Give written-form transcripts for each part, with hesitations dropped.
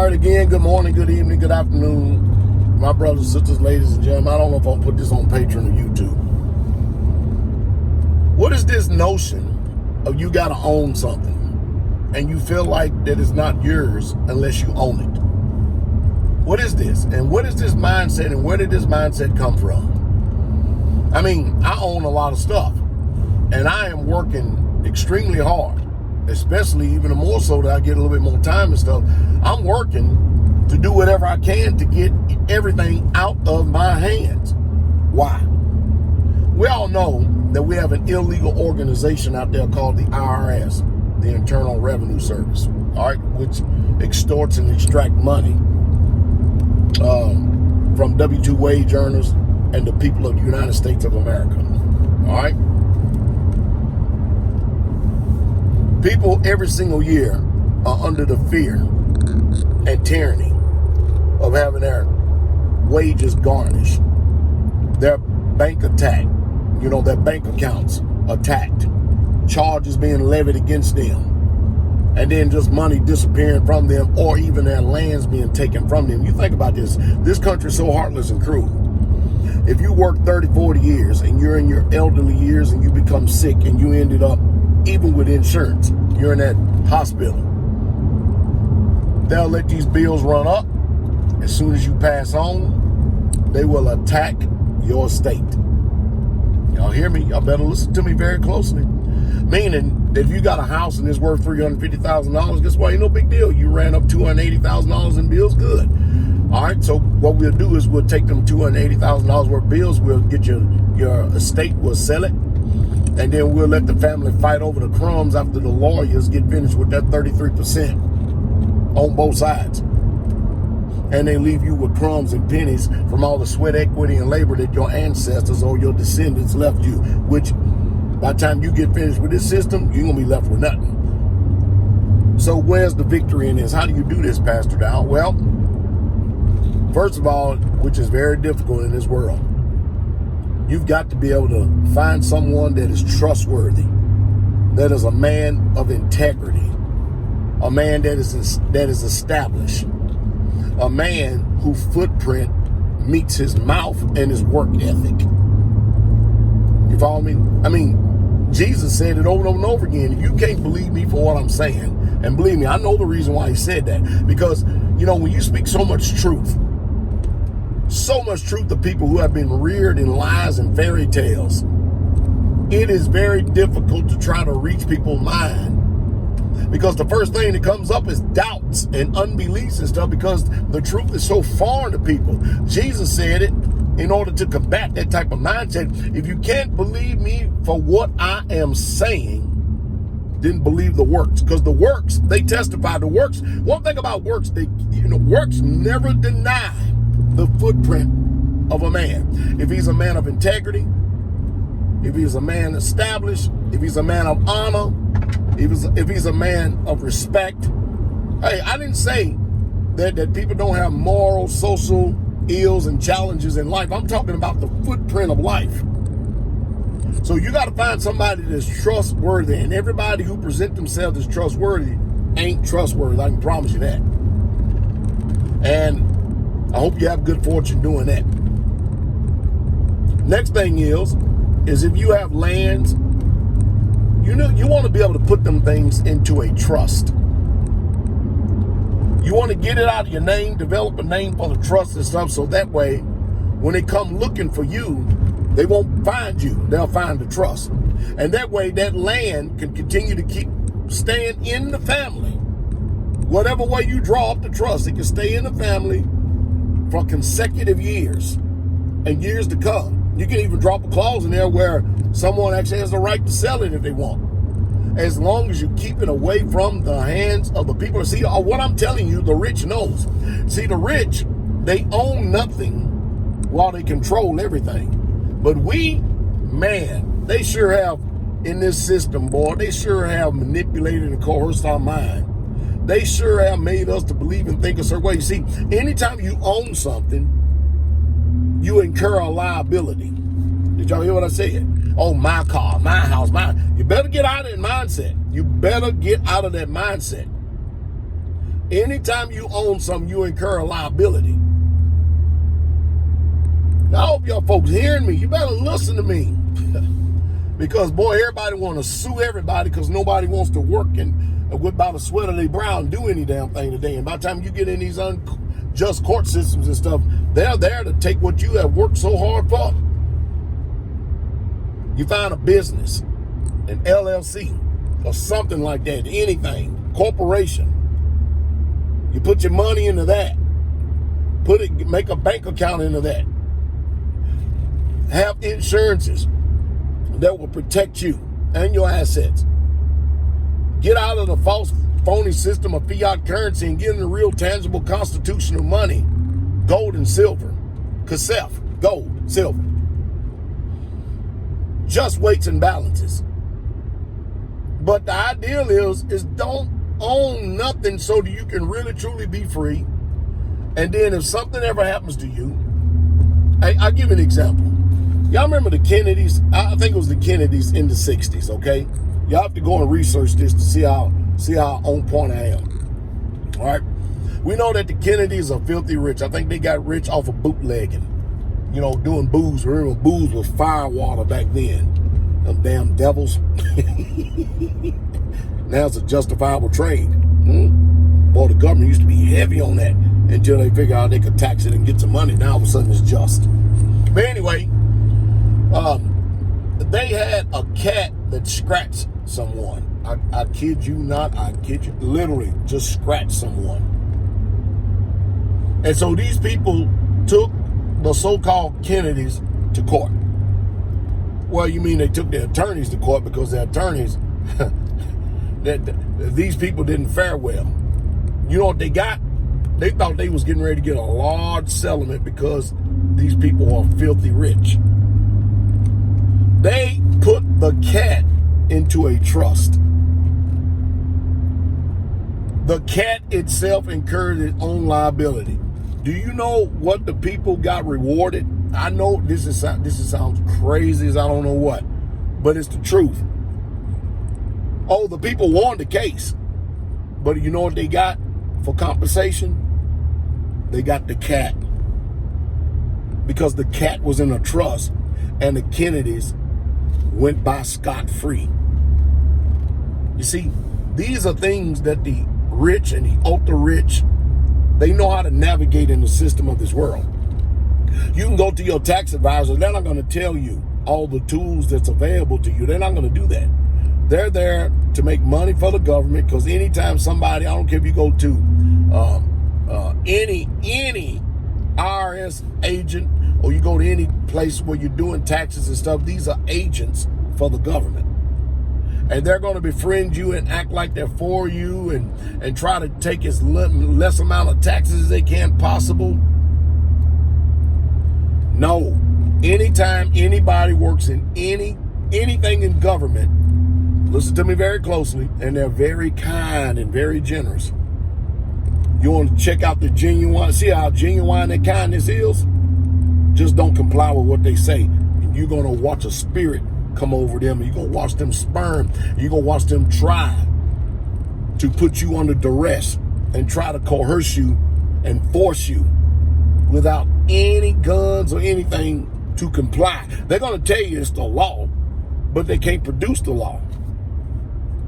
right, again, good morning, good evening, good afternoon, my brothers, sisters, ladies, and gentlemen. I don't know if I'll put this on Patreon or YouTube. What is this notion of you got to own something and you feel like that it's not yours unless you own it? What is this? And what is this mindset, and where did this mindset come from? I mean, I own a lot of stuff, and I am working extremely hard, especially even more so that I get a little bit more time and stuff. I'm working to do whatever I can to get everything out of my hands. Why? We all know that we have an illegal organization out there called the IRS, the Internal Revenue Service, all right, which extorts and extracts money from W-2 wage earners and the people of the United States of America, all right? People every single year are under the fear and tyranny of having their wages garnished, their bank attacked, their bank accounts attacked, charges being levied against them, and then just money disappearing from them, or even their lands being taken from them. You think about this. This country is so heartless and cruel. If you work 30, 40 years and you're in your elderly years and you become sick and you ended up, even with insurance, you're in that hospital, they'll let these bills run up. As soon as you pass on, they will attack your estate. Y'all hear me? Y'all better listen to me very closely. Meaning that if you got a house and it's worth $350,000, guess what? Ain't no big deal. You ran up $280,000 in bills, good. All right, so what we'll do is we'll take them $280,000 worth of bills. We'll get your estate, we'll sell it, and then we'll let the family fight over the crumbs after the lawyers get finished with that 33% on both sides. And they leave you with crumbs and pennies from all the sweat, equity, and labor that your ancestors or your descendants left you, which by the time you get finished with this system, you're going to be left with nothing. So where's the victory in this? How do you do this, Pastor Dow? Well, first of all, which is very difficult in this world, you've got to be able to find someone that is trustworthy, that is a man of integrity, a man that is established, a man whose footprint meets his mouth and his work ethic. You follow me? I mean, Jesus said it over and over and over again. If you can't believe me for what I'm saying, and believe me, I know the reason why he said that, because, when you speak so much truth to people who have been reared in lies and fairy tales, it is very difficult to try to reach people's mind, because the first thing that comes up is doubts and unbeliefs and stuff, because the truth is so foreign to people. Jesus said it in order to combat that type of mindset. If you can't believe me for what I am saying, then believe the works, because the works, they testify. The works, one thing about works, works never deny the footprint of a man. If he's a man of integrity, if he's a man established, if he's a man of honor, if he's a man of respect. Hey, I didn't say that people don't have moral, social ills and challenges in life. I'm talking about the footprint of life. So you got to find somebody that's trustworthy, and everybody who present themselves as trustworthy ain't trustworthy. I can promise you that. And I hope you have good fortune doing that. Next thing is if you have lands, you want to be able to put them things into a trust. You want to get it out of your name, develop a name for the trust and stuff, so that way, when they come looking for you, they won't find you. They'll find the trust. And that way, that land can continue to keep staying in the family. Whatever way you draw up the trust, it can stay in the family for consecutive years and years to come. You can even drop a clause in there where someone actually has the right to sell it if they want, as long as you keep it away from the hands of the people. See, what I'm telling you, the rich knows. See, the rich, they own nothing while they control everything. But we, man, they sure have, in this system, boy, they sure have manipulated and coerced our mind. They sure have made us to believe and think a certain way. You see, anytime you own something, you incur a liability. Did y'all hear what I said? Oh, my car, my house, mine. You better get out of that mindset. You better get out of that mindset. Anytime you own something, you incur a liability. I hope y'all folks hearing me. You better listen to me. Because, boy, everybody want to sue everybody because nobody wants to work and by the sweat of their brow and do any damn thing today. And by the time you get in these unjust court systems and stuff, they're there to take what you have worked so hard for. You find a business, an LLC, or something like that, anything, corporation. You put your money into that. Make a bank account into that. Have insurances that will protect you and your assets. Get out of the false, phony system of fiat currency and get into real, tangible, constitutional money, gold and silver. KSEF, gold, silver. Just weights and balances. But the ideal is don't own nothing so that you can really, truly be free. And then if something ever happens to you, I'll give you an example. Y'all remember the Kennedys? I think it was the Kennedys in the 60s, okay? Y'all have to go and research this to see how on point I am. All right? We know that the Kennedys are filthy rich. I think they got rich off of bootlegging. You know, doing booze. Remember, booze was fire water back then. Them damn devils. Now it's a justifiable trade. Boy, the government used to be heavy on that until they figured out they could tax it and get some money. Now all of a sudden it's just. But anyway, they had a cat that scratched someone. I kid you not. I kid you. Literally just scratched someone. And so these people took the so-called Kennedys to court. Well, you mean they took their attorneys to court because their attorneys, these people didn't fare well. You know what they got? They thought they was getting ready to get a large settlement because these people are filthy rich. They put the cat into a trust. The cat itself incurred its own liability. Do you know what the people got rewarded? I know this sounds crazy as I don't know what, but it's the truth. Oh, the people won the case, but you know what they got for compensation? They got the cat, because the cat was in a trust, and the Kennedys went by scot-free. You see, these are things that the rich and the ultra-rich, they know how to navigate in the system of this world. You can go to your tax advisor. They're not going to tell you all the tools that's available to you. They're not going to do that. They're there to make money for the government, because anytime somebody, I don't care if you go to any IRS agent or you go to any place where you're doing taxes and stuff, these are agents for the government. And they're going to befriend you and act like they're for you and try to take as less amount of taxes as they can possible. No. Anytime anybody works in anything in government, listen to me very closely, and they're very kind and very generous. You want to check out the genuine, see how genuine that kindness is? Just don't comply with what they say. And you're going to watch a spirit come over them, and you're going to watch them sperm. You're going to watch them try to put you under duress and try to coerce you and force you without any guns or anything to comply. They're going to tell you it's the law, but they can't produce the law.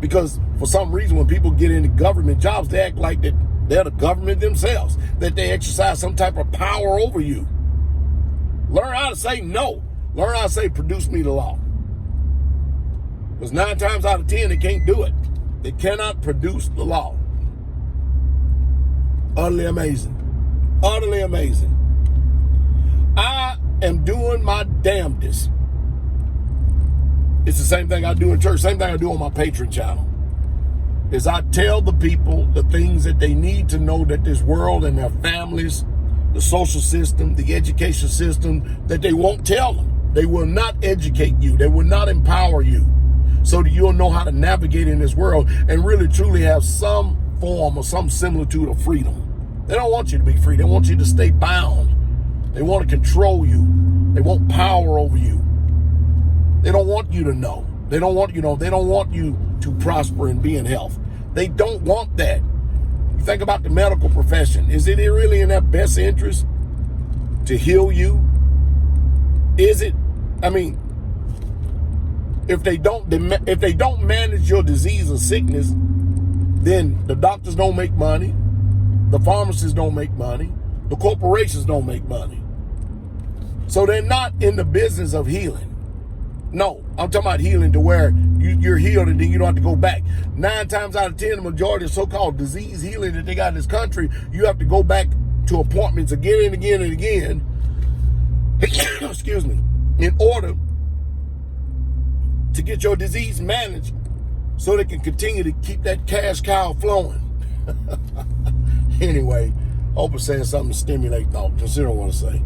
Because for some reason, when people get into government jobs, they act like that they're the government themselves, that they exercise some type of power over you. Learn how to say no. Learn how to say, produce me the law. Because 9 times out of 10, they can't do it. They cannot produce the law. Utterly amazing. Utterly amazing. I am doing my damnedest. It's the same thing I do in church, same thing I do on my Patreon channel. Is I tell the people the things that they need to know, that this world and their families, the social system, the education system, that they won't tell them. They will not educate you. They will not empower you so that you'll know how to navigate in this world and really truly have some form or some similitude of freedom. They don't want you to be free. They want you to stay bound. They want to control you. They want power over you. They don't want you to know. They don't want you to prosper and be in health. They don't want that. You think about the medical profession. Is it really in their best interest to heal you? Is it? I mean, if they don't manage your disease or sickness, then the doctors don't make money, the pharmacists don't make money, the corporations don't make money. So they're not in the business of healing. No, I'm talking about healing to where you're healed and then you don't have to go back. 9 times out of 10, the majority of so-called disease healing that they got in this country, you have to go back to appointments again and again and again, excuse me, in order to get your disease managed so they can continue to keep that cash cow flowing. Anyway, hope it's saying something to stimulate thought. Consider what I say.